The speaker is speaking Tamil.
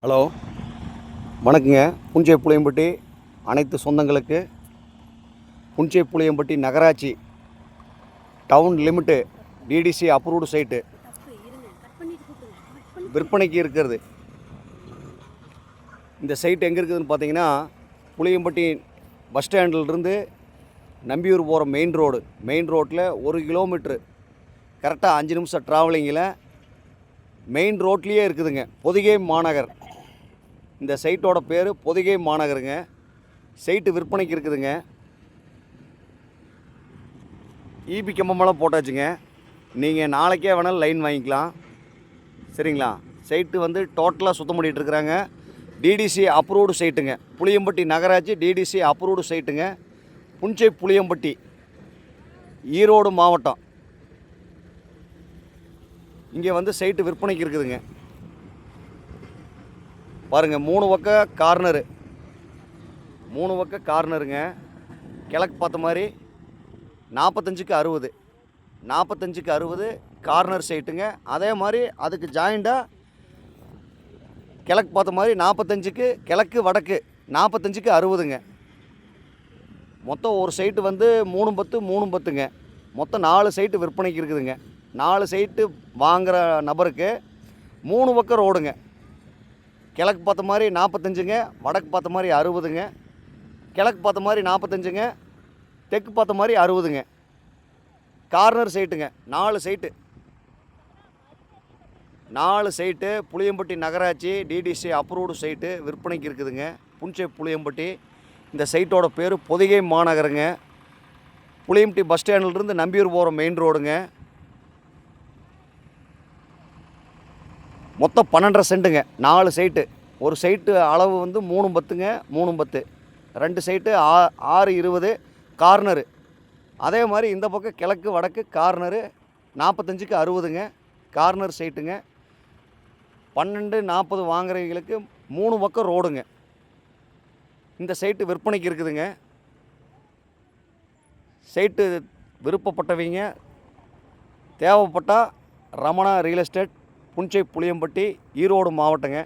ஹலோ, வணக்கங்க. புஞ்சை புளியம்பட்டி அனைத்து சொந்தங்களுக்கு புஞ்சை புளியம்பட்டி நகராட்சி town limit DTC approved site விற்பனைக்கு இருக்கிறது. இந்த சைட் எங்கே இருக்குதுன்னு பார்த்தீங்கன்னா, புளியம்பட்டி பஸ் ஸ்டாண்டிலிருந்து நம்பியூர் போகிற மெயின் ரோட்டில் 1 கிலோமீட்ரு கரெக்டாக 5 நிமிஷம் ட்ராவலிங்கில் மெயின் ரோட்லேயே இருக்குதுங்க. பொதிகை மாநகர். இந்த சைட்டோட பேர் பொதிகை மாநகருங்க. சைட்டு விற்பனைக்கு இருக்குதுங்க. ஈபி கம்பமெல்லாம் போட்டாச்சுங்க. நீங்கள் நாளைக்கே வேணாலும் லைன் வாங்கிக்கலாம். சரிங்களா? சைட்டு வந்து டோட்டலாக சுத்தம் பண்ணிகிட்டு இருக்கிறாங்க. DTC approved சைட்டுங்க. புளியம்பட்டி நகராட்சி டிடிசி அப்ரூவ்டு சைட்டுங்க. புஞ்சை புளியம்பட்டி, ஈரோடு மாவட்டம். இங்கே வந்து சைட்டு விற்பனைக்கு இருக்குதுங்க. பாருங்கள், 3 பக்கம் கார்னருங்க. கிழக்கு பார்த்த மாதிரி 45க்கு 60 45க்கு 60 கார்னர் சைட்டுங்க. அதே மாதிரி அதுக்கு ஜாயிண்டாக கிழக்கு பார்த்த மாதிரி 45க்கு கிழக்கு வடக்கு 45க்கு 60ங்க. மொத்தம் ஒரு சைட்டு வந்து 310ங்க. மொத்தம் 4 சைட்டு விற்பனைக்கு இருக்குதுங்க. 4 சைட்டு வாங்குகிற நபருக்கு 3 பக்கம் ரோடுங்க. கிழக்கு பார்த்த மாதிரி 45ங்க, வடக்கு பார்த்த மாதிரி 60ங்க. கிழக்கு பார்த்த மாதிரி 45ங்க, தெற்கு பார்த்த மாதிரி 60ங்க. கார்னர் சைட்டுங்க. 4 சைட்டு புளியம்பட்டி நகராட்சி டிடிசி அப்ரூவ்டு சைட்டு விற்பனைக்கு இருக்குதுங்க. புஞ்சை புளியம்பட்டி. இந்த சைட்டோட பேர் பொதிகை மாநகருங்க. புளியம்பட்டி பஸ் ஸ்டாண்டிலிருந்து நம்பியூர் போகிற மெயின் ரோடுங்க. மொத்தம் 12.5 சென்ட்டுங்க. 4 சைட்டு. ஒரு சைட்டு அளவு வந்து 310ங்க. 310. 2 சைட்டு 620 கார்னரு. அதே மாதிரி இந்த பக்கம் கிழக்கு வடக்கு கார்னரு 45க்கு 60ங்க. கார்னர் சைட்டுங்க. 1240 வாங்குறவங்களுக்கு 3 பக்கம் ரோடுங்க. இந்த சைட்டு விற்பனைக்கு இருக்குதுங்க. சைட்டு விருப்பப்பட்டவங்க தேவைப்பட்டால் ரமணா ரியல் எஸ்டேட், புஞ்சை புளியம்பட்டி, ஈரோடு மாவட்டங்க.